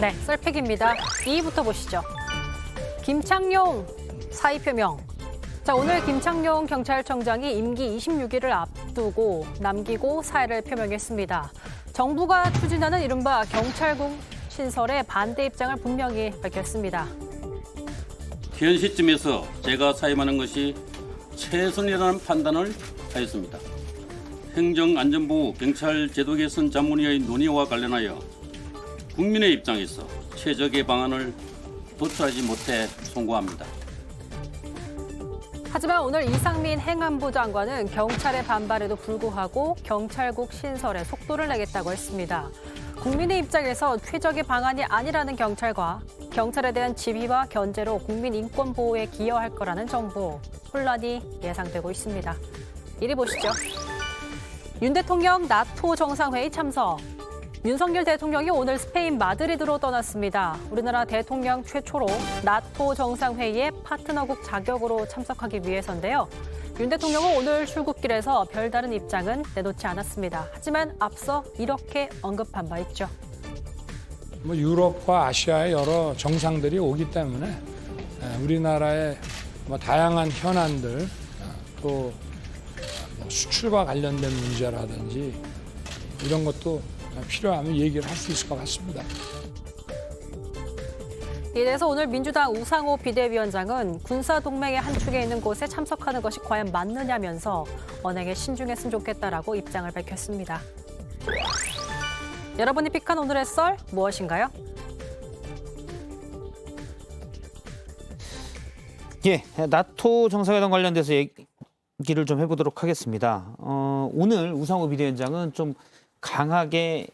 네, 썰팩입니다. 2위부터 보시죠. 김창룡 사의 표명. 자, 오늘 김창룡 경찰청장이 임기 26일을 앞두고 남기고 사의를 표명했습니다. 정부가 추진하는 이른바 경찰국 신설에 반대 입장을 분명히 밝혔습니다. 현 시점에서 제가 사임하는 것이 최선이라는 판단을 하였습니다. 행정안전부 경찰 제도 개선 자문위의 논의와 관련하여 국민의 입장에서 최적의 방안을 도출하지 못해 송구합니다. 하지만 오늘 이상민 행안부 장관은 경찰의 반발에도 불구하고 경찰국 신설에 속도를 내겠다고 했습니다. 국민의 입장에서 최적의 방안이 아니라는 경찰과 경찰에 대한 지휘와 견제로 국민 인권 보호에 기여할 거라는 정부, 혼란이 예상되고 있습니다. 이리 보시죠. 윤 대통령 나토 정상회의 참석. 윤석열 대통령이 오늘 스페인 마드리드로 떠났습니다. 우리나라 대통령 최초로 나토 정상회의에 파트너국 자격으로 참석하기 위해서인데요. 윤 대통령은 오늘 출국길에서 별다른 입장은 내놓지 않았습니다. 하지만 앞서 이렇게 언급한 바 있죠. 유럽과 아시아의 여러 정상들이 오기 때문에 우리나라의 다양한 현안들 또 수출과 관련된 문제라든지 이런 것도 필요하면 얘기를 할 수 있을 것 같습니다. 이에 대해서 오늘 민주당 우상호 비대위원장은 군사동맹의 한 축에 있는 곳에 참석하는 것이 과연 맞느냐면서 언행에 신중했으면 좋겠다라고 입장을 밝혔습니다. 여러분이 픽한 오늘의 썰 무엇인가요? 예, 나토 정상회담 관련돼서 얘기를 좀 해보도록 하겠습니다. 오늘 우상호 비대위원장은 좀 강하게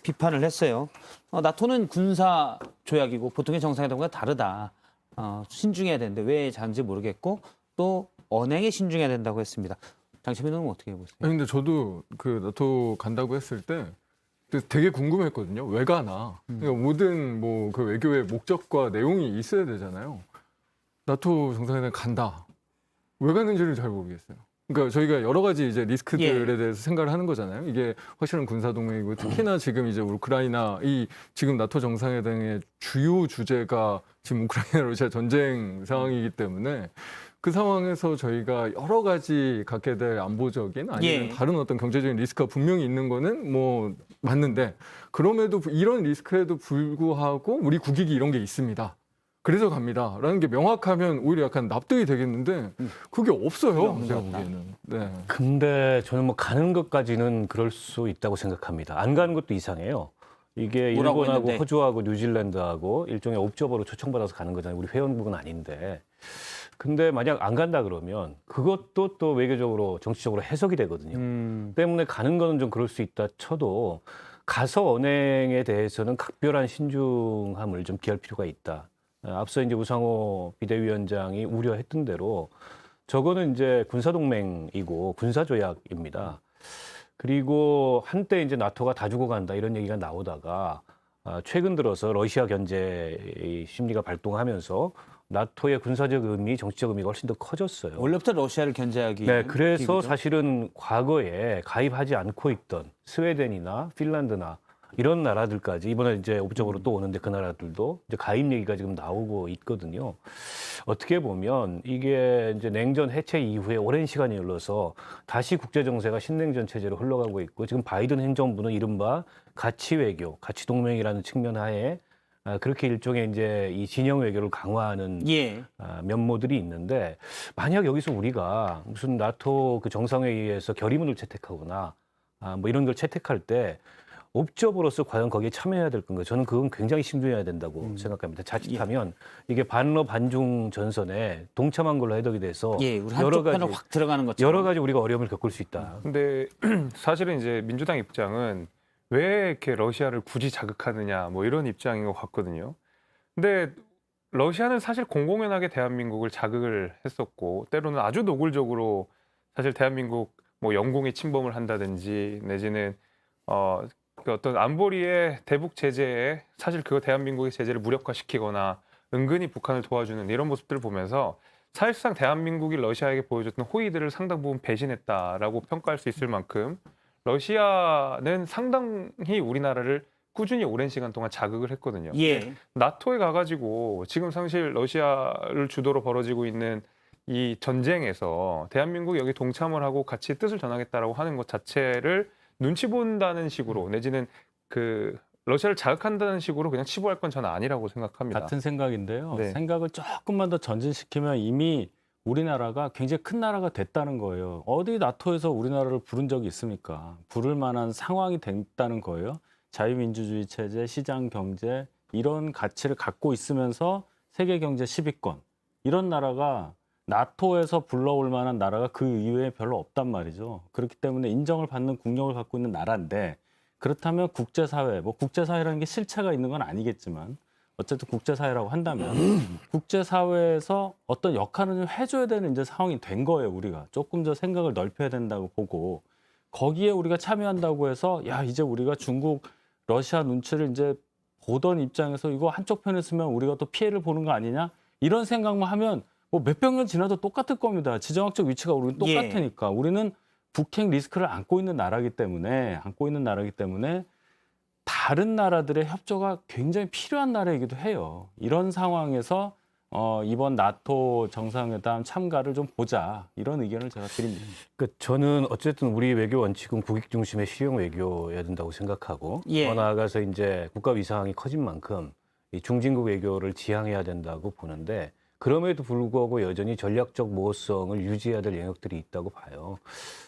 비판을 했어요. 나토는 군사 조약이고 보통의 정상회담과 다르다. 신중해야 되는데 왜 잘한지 모르겠고 또 언행에 신중해야 된다고 했습니다. 장채민 의원은 어떻게 보세요? 아니, 근데 저도 그 나토 간다고 했을 때 되게 궁금했거든요. 왜 가나? 그러니까 모든 뭐 그 외교의 목적과 내용이 있어야 되잖아요. 나토 정상회담 간다. 왜 가는지를 잘 모르겠어요. 그러니까 저희가 여러 가지 이제 리스크들에 대해서 생각을 하는 거잖아요. 이게 확실한 군사 동맹이고 특히나 지금 이제 우크라이나 이 지금 나토 정상회담의 주요 주제가 지금 우크라이나 러시아 전쟁 상황이기 때문에 그 상황에서 저희가 여러 가지 갖게 될 안보적인 아니면 다른 어떤 경제적인 리스크가 분명히 있는 거는 뭐 맞는데 그럼에도 이런 리스크에도 불구하고 우리 국익이 이런 게 있습니다. 그래서 갑니다라는 게 명확하면 오히려 약간 납득이 되겠는데 그게 없어요. 제가 보기에는. 네. 근데 저는 뭐 가는 것까지는 그럴 수 있다고 생각합니다. 안 가는 것도 이상해요. 이게 일본하고 했는데. 호주하고 뉴질랜드하고 일종의 옵저버로 초청받아서 가는 거잖아요. 우리 회원국은 아닌데. 근데 만약 안 간다 그러면 그것도 또 외교적으로 정치적으로 해석이 되거든요. 때문에 가는 거는 좀 그럴 수 있다 쳐도 가서 언행에 대해서는 각별한 신중함을 좀 기할 필요가 있다. 앞서 이제 우상호 비대위원장이 우려했던 대로 저거는 이제 군사동맹이고 군사조약입니다. 그리고 한때 이제 나토가 다 죽어간다 이런 얘기가 나오다가 최근 들어서 러시아 견제 심리가 발동하면서 나토의 군사적 의미, 정치적 의미가 훨씬 더 커졌어요. 원래부터 러시아를 견제하기. 네, 그래서 기구죠. 사실은 과거에 가입하지 않고 있던 스웨덴이나 핀란드나 이런 나라들까지 이번에 이제 옵저버로 또 오는데 그 나라들도 이제 가입 얘기가 지금 나오고 있거든요. 어떻게 보면 이게 이제 냉전 해체 이후에 오랜 시간이 흘러서 다시 국제 정세가 신냉전 체제로 흘러가고 있고 지금 바이든 행정부는 이른바 가치 외교, 가치 동맹이라는 측면 하에 그렇게 일종의 이제 이 진영 외교를 강화하는 면모들이 있는데 만약 여기서 우리가 무슨 나토 그 정상회의에서 결의문을 채택하거나 뭐 이런 걸 채택할 때 옵저버로서 과연 거기에 참여해야 될 건가? 저는 그건 굉장히 신중해야 된다고 생각합니다. 자칫하면 이게 반러 반중 전선에 동참한 걸로 해석이 돼서 우리 한쪽 편을 확 들어가는 것처럼 여러 가지 우리가 어려움을 겪을 수 있다. 근데 사실은 이제 민주당 입장은 왜 이렇게 러시아를 굳이 자극하느냐 뭐 이런 입장인 것 같거든요. 근데 러시아는 사실 공공연하게 대한민국을 자극을 했었고 때로는 아주 노골적으로 사실 대한민국 뭐 영공에 침범을 한다든지 내지는 그 어떤 안보리의 대북 제재에 사실 그거 대한민국의 제재를 무력화시키거나 은근히 북한을 도와주는 이런 모습들을 보면서 사실상 대한민국이 러시아에게 보여줬던 호의들을 상당 부분 배신했다라고 평가할 수 있을 만큼 러시아는 상당히 우리나라를 꾸준히 오랜 시간 동안 자극을 했거든요. 예. 나토에 가가지고 지금 사실 러시아를 주도로 벌어지고 있는 이 전쟁에서 대한민국이 여기 동참을 하고 같이 뜻을 전하겠다라고 하는 것 자체를 눈치 본다는 식으로 내지는 그 러시아를 자극한다는 식으로 그냥 치부할 건 저는 아니라고 생각합니다. 같은 생각인데요. 네. 생각을 조금만 더 전진시키면 이미 우리나라가 굉장히 큰 나라가 됐다는 거예요. 어디 나토에서 우리나라를 부른 적이 있습니까? 부를 만한 상황이 됐다는 거예요. 자유민주주의 체제, 시장 경제 이런 가치를 갖고 있으면서 세계 경제 10위권 이런 나라가 나토에서 불러올 만한 나라가 그 이외에 별로 없단 말이죠. 그렇기 때문에 인정을 받는 국력을 갖고 있는 나라인데 그렇다면 국제사회, 뭐 국제사회라는 게 실체가 있는 건 아니겠지만 어쨌든 국제사회라고 한다면 국제사회에서 어떤 역할을 좀 해줘야 되는 이제 상황이 된 거예요. 우리가 조금 더 생각을 넓혀야 된다고 보고 거기에 우리가 참여한다고 해서 야 이제 우리가 중국, 러시아 눈치를 이제 보던 입장에서 이거 한쪽 편에 쓰면 우리가 또 피해를 보는 거 아니냐 이런 생각만 하면 뭐 몇백 년 지나도 똑같을 겁니다. 지정학적 위치가 우리는 똑같으니까 우리는 북핵 리스크를 안고 있는 나라기 때문에 다른 나라들의 협조가 굉장히 필요한 나라이기도 해요. 이런 상황에서 이번 나토 정상회담 참가를 좀 보자 이런 의견을 제가 드립니다. 저는 어쨌든 우리 외교 원칙은 국익 중심의 실용 외교여야 된다고 생각하고 예. 더 나아가서 이제 국가 위상이 커진 만큼 이 중진국 외교를 지향해야 된다고 보는데 그럼에도 불구하고 여전히 전략적 모호성을 유지해야 될 영역들이 있다고 봐요.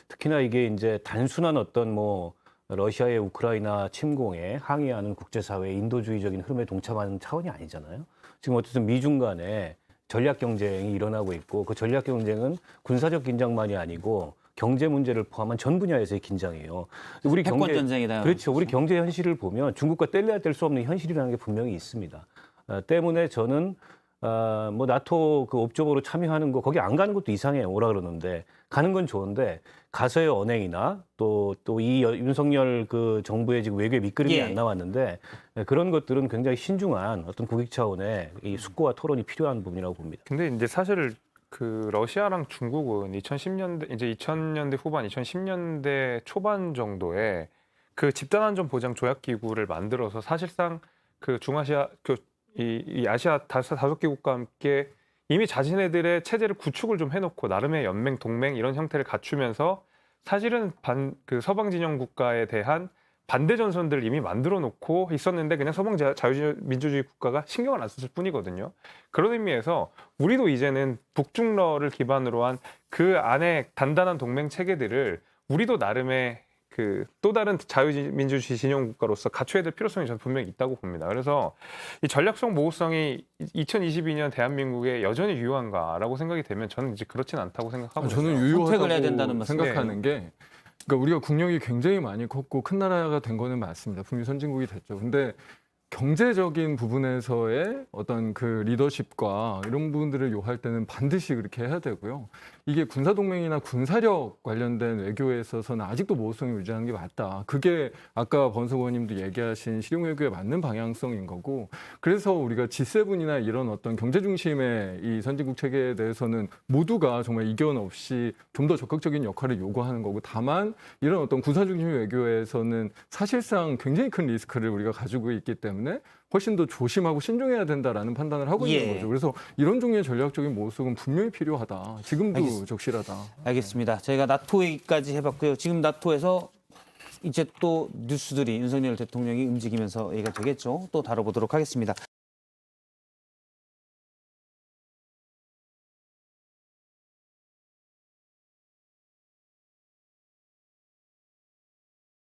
특히나 이게 이제 단순한 어떤 뭐 러시아의 우크라이나 침공에 항의하는 국제사회의 인도주의적인 흐름에 동참하는 차원이 아니잖아요. 지금 어쨌든 미중 간에 전략 경쟁이 일어나고 있고 그 전략 경쟁은 군사적 긴장만이 아니고 경제 문제를 포함한 전 분야에서의 긴장이에요. 우리 패권 전쟁이다. 그렇죠. 우리 경제 현실을 보면 중국과 뗄래야 뗄 수 없는 현실이라는 게 분명히 있습니다. 때문에 저는 뭐 나토 그 옵저버로 참여하는 거 거기 안 가는 것도 이상해요. 오라 그러는데 가는 건 좋은데 가서의 언행이나 또 이 윤석열 그 정부의 지금 외교의 밑그림이 예. 안 나왔는데 그런 것들은 굉장히 신중한 어떤 국익 차원의 이 숙고와 토론이 필요한 부분이라고 봅니다. 근데 이제 사실 그 러시아랑 중국은 2010년대 이제 2000년대 후반 2010년대 초반 정도에 그 집단안전 보장 조약 기구를 만들어서 사실상 그 중아시아 이 아시아 다섯 개국과 함께 이미 자신네들의 체제를 구축을 좀 해놓고 나름의 연맹, 동맹 이런 형태를 갖추면서 사실은 그 서방 진영 국가에 대한 반대 전선들을 이미 만들어 놓고 있었는데 그냥 서방 자유민주주의 국가가 신경을 안 썼을 뿐이거든요. 그런 의미에서 우리도 이제는 북중러를 기반으로 한 그 안에 단단한 동맹 체계들을 우리도 나름의 그 또 다른 자유민주주의 진영 국가로서 갖춰야 될 필요성이 저는 분명히 있다고 봅니다. 그래서 이 전략성 모호성이 2022년 대한민국에 여전히 유효한가라고 생각이 되면 저는 이제 그렇진 않다고 생각하고 저는 있어요. 선택을 해야 된다는 유효하다고 말씀. 생각하는 게 그러니까 우리가 국력이 굉장히 많이 컸고 큰 나라가 된 거는 맞습니다. 분명히 선진국이 됐죠. 근데 경제적인 부분에서의 어떤 그 리더십과 이런 부분들을 요할 때는 반드시 그렇게 해야 되고요. 이게 군사동맹이나 군사력 관련된 외교에 있어서는 아직도 모호성을 유지하는 게 맞다. 그게 아까 번석 의원님도 얘기하신 실용외교에 맞는 방향성인 거고 그래서 우리가 G7이나 이런 어떤 경제 중심의 이 선진국 체계에 대해서는 모두가 정말 이견 없이 좀 더 적극적인 역할을 요구하는 거고 다만 이런 어떤 군사 중심 외교에서는 사실상 굉장히 큰 리스크를 우리가 가지고 있기 때문에 훨씬 더 조심하고 신중해야 된다라는 판단을 하고 있는 거죠. 그래서 이런 종류의 전략적인 모습은 분명히 필요하다. 지금도 적실하다. 알겠습니다. 저희가 나토 얘기까지 해봤고요. 지금 나토에서 이제 또 뉴스들이 윤석열 대통령이 움직이면서 얘기가 되겠죠. 또 다뤄보도록 하겠습니다.